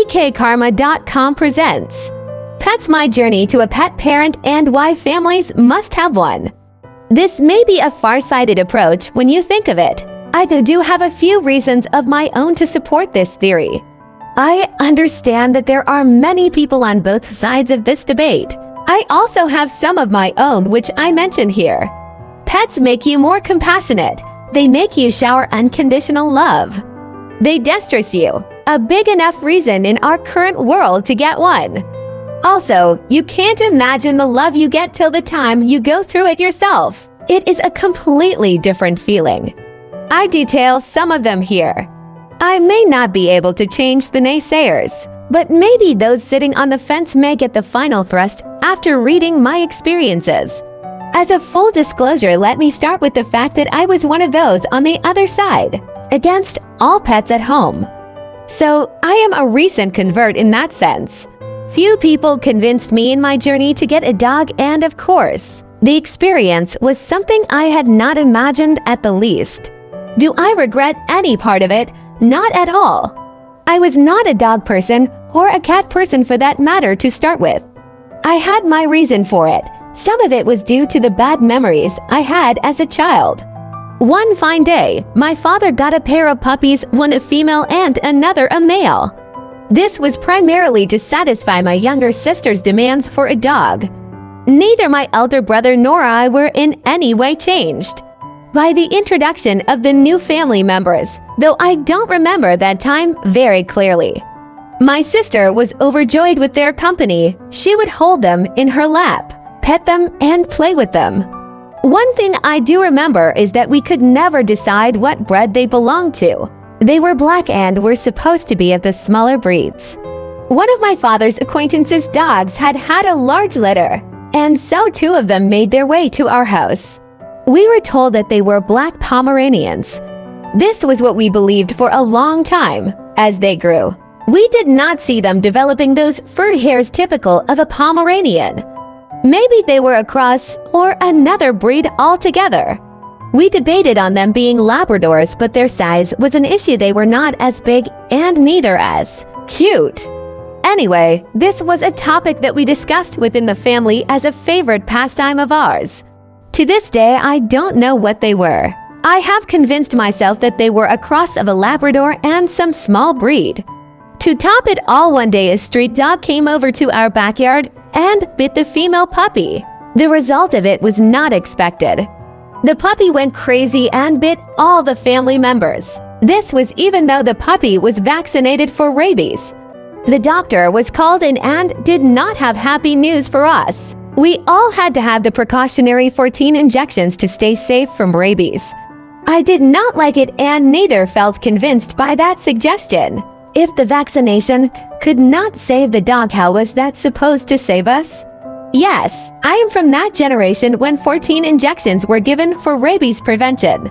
Ekkarma.com presents Pets, My Journey to a Pet Parent and Why Families Must Have One. This may be a far-sighted approach when you think of it. I do have a few reasons of my own to support this theory. I understand that there are many people on both sides of this debate. I also have some of my own which I mention here. Pets make you more compassionate. They make you shower unconditional love. They distress you. A big enough reason in our current world to get one. Also, you can't imagine the love you get till the time you go through it yourself. It is a completely different feeling. I detail some of them here. I may not be able to change the naysayers, but maybe those sitting on the fence may get the final thrust after reading my experiences. As a full disclosure, let me start with the fact that I was one of those on the other side, against all pets at home. So, I am a recent convert in that sense. Few people convinced me in my journey to get a dog, and of course, the experience was something I had not imagined at the least. Do I regret any part of it? Not at all. I was not a dog person, or a cat person for that matter to start with. I had my reason for it. Some of it was due to the bad memories I had as a child. One fine day, my father got a pair of puppies, one a female and another a male. This was primarily to satisfy my younger sister's demands for a dog. Neither my elder brother nor I were in any way changed by the introduction of the new family members, though I don't remember that time very clearly. My sister was overjoyed with their company. She would hold them in her lap, pet them, and play with them. One thing I do remember is that we could never decide what breed they belonged to. They were black and were supposed to be of the smaller breeds. One of my father's acquaintances' dogs had had a large litter, and so two of them made their way to our house. We were told that they were black Pomeranians. This was what we believed for a long time as they grew. We did not see them developing those fur hairs typical of a Pomeranian. Maybe they were a cross or another breed altogether. We debated on them being Labradors, but their size was an issue. They were not as big and neither as cute. Anyway, this was a topic that we discussed within the family as a favorite pastime of ours. To this day, I don't know what they were. I have convinced myself that they were a cross of a Labrador and some small breed. To top it all, one day a street dog came over to our backyard and bit the female puppy. The result of it was not expected. The puppy went crazy and bit all the family members. This was even though the puppy was vaccinated for rabies. The doctor was called in and did not have happy news for us. We all had to have the precautionary 14 injections to stay safe from rabies. I did not like it and neither felt convinced by that suggestion. If the vaccination could not save the dog, how was that supposed to save us? Yes, I am from that generation when 14 injections were given for rabies prevention.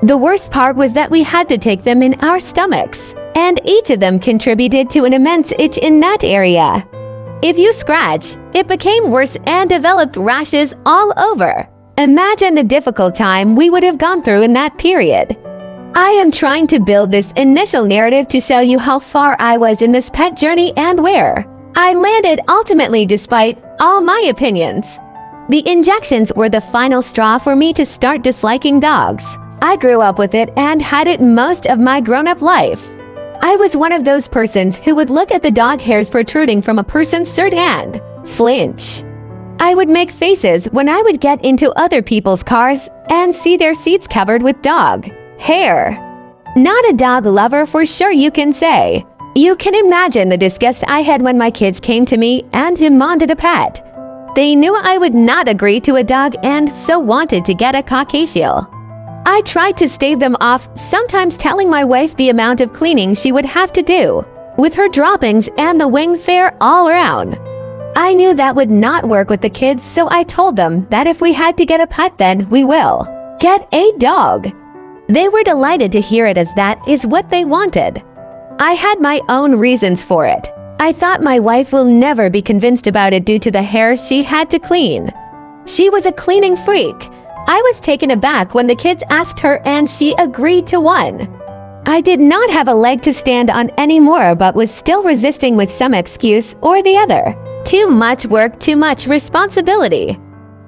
The worst part was that we had to take them in our stomachs, and each of them contributed to an immense itch in that area. If you scratch, it became worse and developed rashes all over. Imagine the difficult time we would have gone through in that period. I am trying to build this initial narrative to show you how far I was in this pet journey and where I landed ultimately despite all my opinions. The injections were the final straw for me to start disliking dogs. I grew up with it and had it most of my grown-up life. I was one of those persons who would look at the dog hairs protruding from a person's shirt and flinch. I would make faces when I would get into other people's cars and see their seats covered with dog hair. Not a dog lover for sure, you can say. You can imagine the disgust I had when my kids came to me and demanded a pet. They knew I would not agree to a dog and so wanted to get a Caucasian. I tried to stave them off, sometimes telling my wife the amount of cleaning she would have to do, with her droppings and the wing fare all around. I knew that would not work with the kids, so I told them that if we had to get a pet, then we will get a dog. They were delighted to hear it, as that is what they wanted. I had my own reasons for it. I thought my wife will never be convinced about it due to the hair she had to clean. She was a cleaning freak. I was taken aback when the kids asked her and she agreed to one. I did not have a leg to stand on anymore, but was still resisting with some excuse or the other. Too much work, too much responsibility.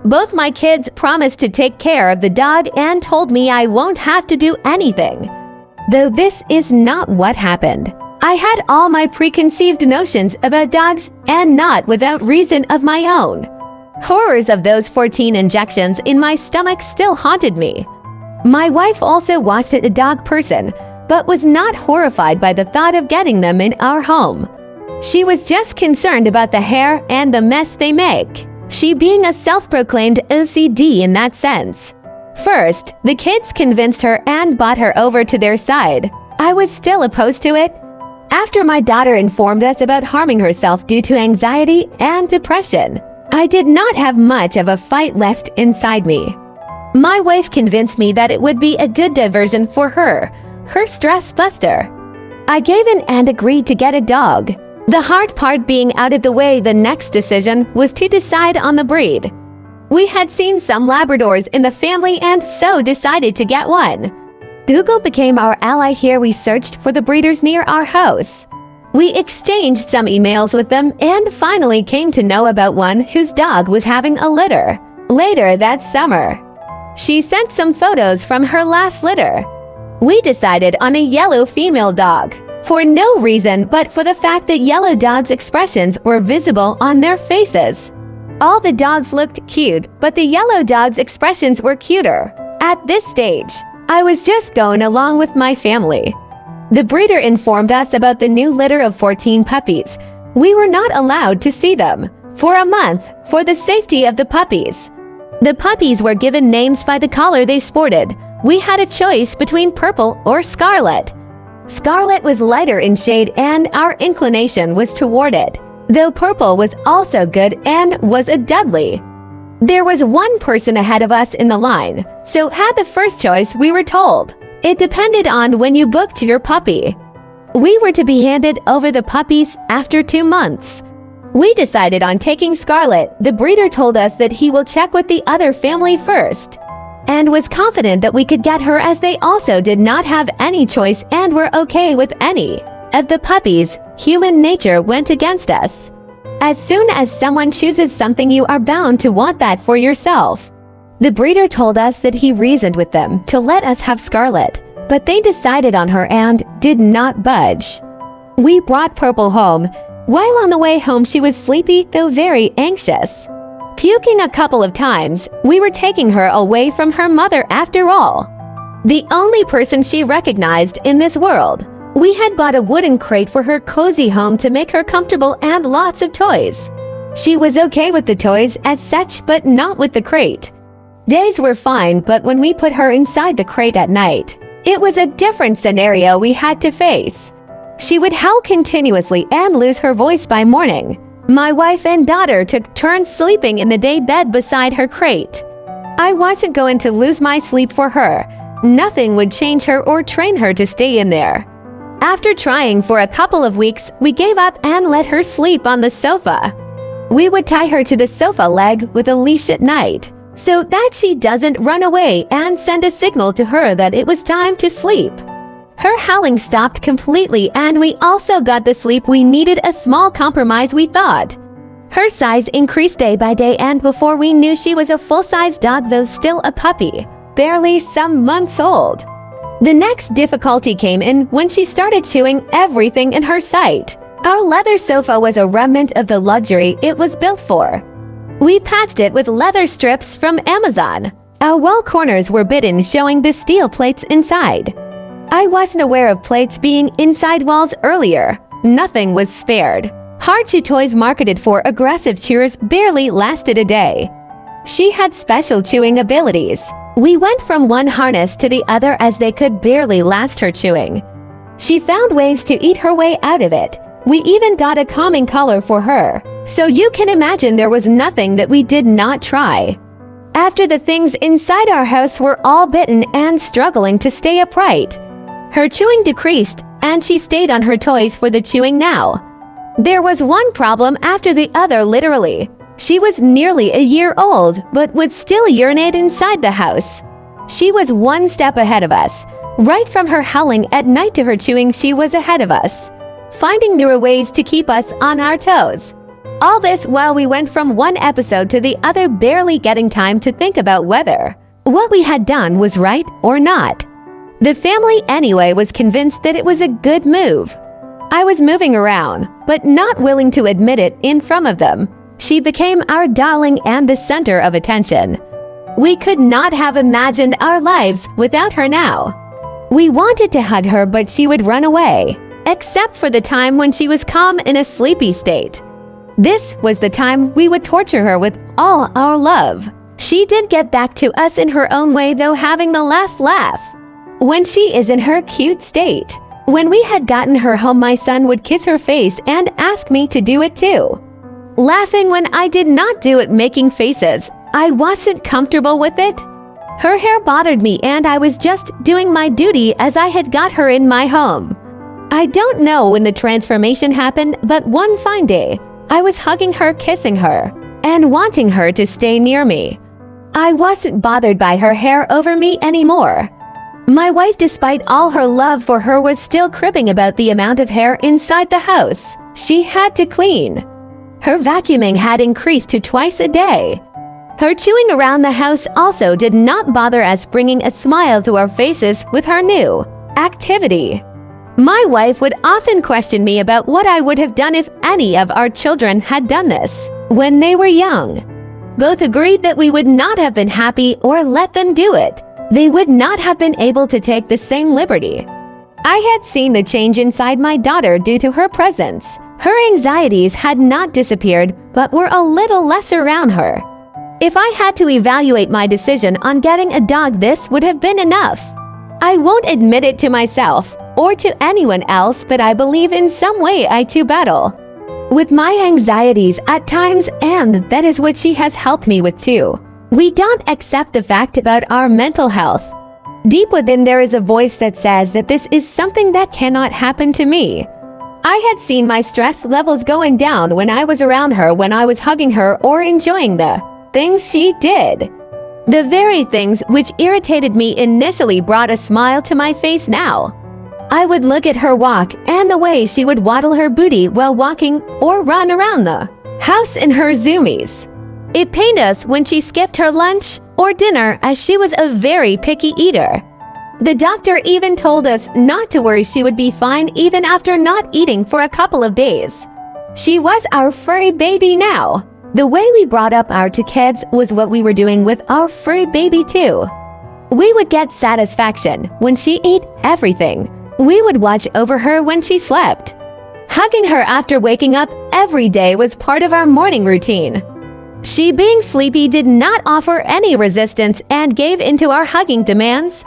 Both my kids promised to take care of the dog and told me I won't have to do anything. Though this is not what happened. I had all my preconceived notions about dogs, and not without reason of my own. Horrors of those 14 injections in my stomach still haunted me. My wife also wasn't a dog person, but was not horrified by the thought of getting them in our home. She was just concerned about the hair and the mess they make, she being a self-proclaimed OCD in that sense. First, the kids convinced her and bought her over to their side. I was still opposed to it. After my daughter informed us about harming herself due to anxiety and depression, I did not have much of a fight left inside me. My wife convinced me that it would be a good diversion for her stress buster. I gave in and agreed to get a dog. The hard part being out of the way, the next decision was to decide on the breed. We had seen some Labradors in the family and so decided to get one. Google became our ally here. We searched for the breeders near our house. We exchanged some emails with them and finally came to know about one whose dog was having a litter. Later that summer, she sent some photos from her last litter. We decided on a yellow female dog, for no reason but for the fact that yellow dogs' expressions were visible on their faces. All the dogs looked cute, but the yellow dog's expressions were cuter. At this stage, I was just going along with my family. The breeder informed us about the new litter of 14 puppies. We were not allowed to see them for a month for the safety of the puppies. The puppies were given names by the collar they sported. We had a choice between purple or scarlet. Scarlet was lighter in shade and our inclination was toward it, though purple was also good and was a Dudley. There was one person ahead of us in the line, so had the first choice, we were told. It depended on when you booked your puppy. We were to be handed over the puppies after 2 months. We decided on taking Scarlet. The breeder told us that he will check with the other family first, and was confident that we could get her as they also did not have any choice and were okay with any of the puppies. Human nature went against us. As soon as someone chooses something, you are bound to want that for yourself. The breeder told us that he reasoned with them to let us have Scarlet, but they decided on her and did not budge. We brought Purple home. While on the way home, she was sleepy, though very anxious. Puking a couple of times, we were taking her away from her mother after all. The only person she recognized in this world. We had bought a wooden crate for her cozy home to make her comfortable and lots of toys. She was okay with the toys as such, but not with the crate. Days were fine, but when we put her inside the crate at night, it was a different scenario we had to face. She would howl continuously and lose her voice by morning. My wife and daughter took turns sleeping in the day bed beside her crate. I wasn't going to lose my sleep for her. Nothing would change her or train her to stay in there. After trying for a couple of weeks, we gave up and let her sleep on the sofa. We would tie her to the sofa leg with a leash at night, so that she doesn't run away, and send a signal to her that it was time to sleep. Her howling stopped completely and we also got the sleep we needed, a small compromise we thought. Her size increased day by day and before we knew she was a full-size dog, though still a puppy, barely some months old. The next difficulty came in when she started chewing everything in her sight. Our leather sofa was a remnant of the luxury it was built for. We patched it with leather strips from Amazon. Our wall corners were bitten, showing the steel plates inside. I wasn't aware of plates being inside walls earlier. Nothing was spared. Hard chew toys marketed for aggressive chewers barely lasted a day. She had special chewing abilities. We went from one harness to the other as they could barely last her chewing. She found ways to eat her way out of it. We even got a calming collar for her. So you can imagine there was nothing that we did not try. After the things inside our house were all bitten and struggling to stay upright, her chewing decreased and she stayed on her toys for the chewing now. There was one problem after the other, literally. She was nearly a year old, but would still urinate inside the house. She was one step ahead of us. Right from her howling at night to her chewing, she was ahead of us, finding newer ways to keep us on our toes. All this while we went from one episode to the other, barely getting time to think about whether what we had done was right or not. The family anyway was convinced that it was a good move. I was moving around, but not willing to admit it in front of them. She became our darling and the center of attention. We could not have imagined our lives without her now. We wanted to hug her, but she would run away, except for the time when she was calm in a sleepy state. This was the time we would torture her with all our love. She did get back to us in her own way, though, having the last laugh when she is in her cute state. When we had gotten her home, my son would kiss her face and ask me to do it too, laughing when I did not do it, making faces. I wasn't comfortable with it. Her hair bothered me, and I was just doing my duty as I had got her in my home. I don't know when the transformation happened, but one fine day, I was hugging her, kissing her, and wanting her to stay near me. I wasn't bothered by her hair over me anymore. My wife, despite all her love for her, was still cribbing about the amount of hair inside the house she had to clean. Her vacuuming had increased to twice a day. Her chewing around the house also did not bother us, bringing a smile to our faces with her new activity. My wife would often question me about what I would have done if any of our children had done this when they were young. Both agreed that we would not have been happy or let them do it. They would not have been able to take the same liberty. I had seen the change inside my daughter due to her presence. Her anxieties had not disappeared, but were a little less around her. If I had to evaluate my decision on getting a dog, this would have been enough. I won't admit it to myself or to anyone else, but I believe in some way I too battle with my anxieties at times, and that is what she has helped me with too. We don't accept the fact about our mental health. Deep within there is a voice that says that this is something that cannot happen to me. I had seen my stress levels going down when I was around her, when I was hugging her or enjoying the things she did. The very things which irritated me initially brought a smile to my face now. I would look at her walk and the way she would waddle her booty while walking or run around the house in her zoomies. It pained us when she skipped her lunch or dinner, as she was a very picky eater. The doctor even told us not to worry, she would be fine even after not eating for a couple of days. She was our furry baby now. The way we brought up our two kids was what we were doing with our furry baby too. We would get satisfaction when she ate everything. We would watch over her when she slept. Hugging her after waking up every day was part of our morning routine. She, being sleepy, did not offer any resistance and gave into our hugging demands.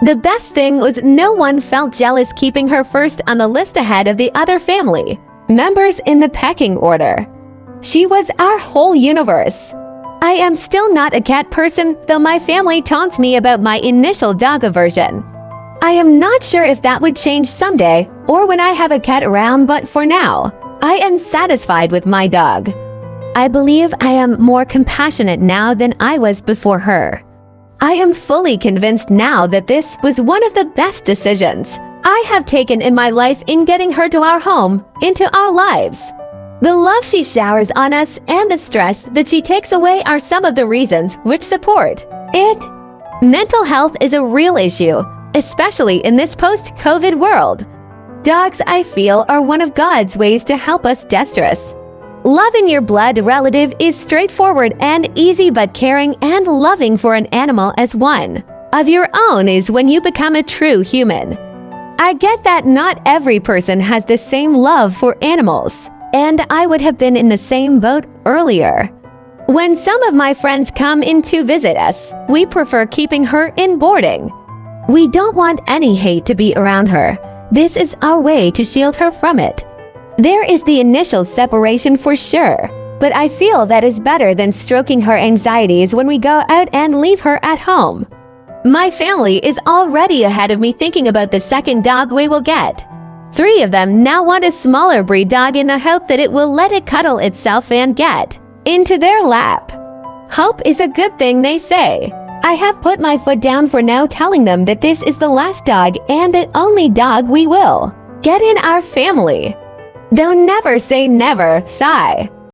The best thing was no one felt jealous, keeping her first on the list ahead of the other family members in the pecking order. She was our whole universe. I am still not a cat person, though my family taunts me about my initial dog aversion. I am not sure if that would change someday or when I have a cat around, but for now, I am satisfied with my dog. I believe I am more compassionate now than I was before her. I am fully convinced now that this was one of the best decisions I have taken in my life in getting her to our home, into our lives. The love she showers on us and the stress that she takes away are some of the reasons which support it. Mental health is a real issue, especially in this post-COVID world. Dogs, I feel, are one of God's ways to help us de-stress. Loving your blood relative is straightforward and easy, but caring and loving for an animal as one of your own is when you become a true human. I get that not every person has the same love for animals, and I would have been in the same boat earlier. When some of my friends come in to visit us, we prefer keeping her in boarding. We don't want any hate to be around her. This is our way to shield her from it. There is the initial separation for sure, but I feel that is better than stroking her anxieties when we go out and leave her at home. My family is already ahead of me thinking about the second dog we will get. 3 of them now want a smaller breed dog in the hope that it will let it cuddle itself and get into their lap. Hope is a good thing, they say. I have put my foot down for now, telling them that this is the last dog and the only dog we will get in our family. Though never say never, sigh.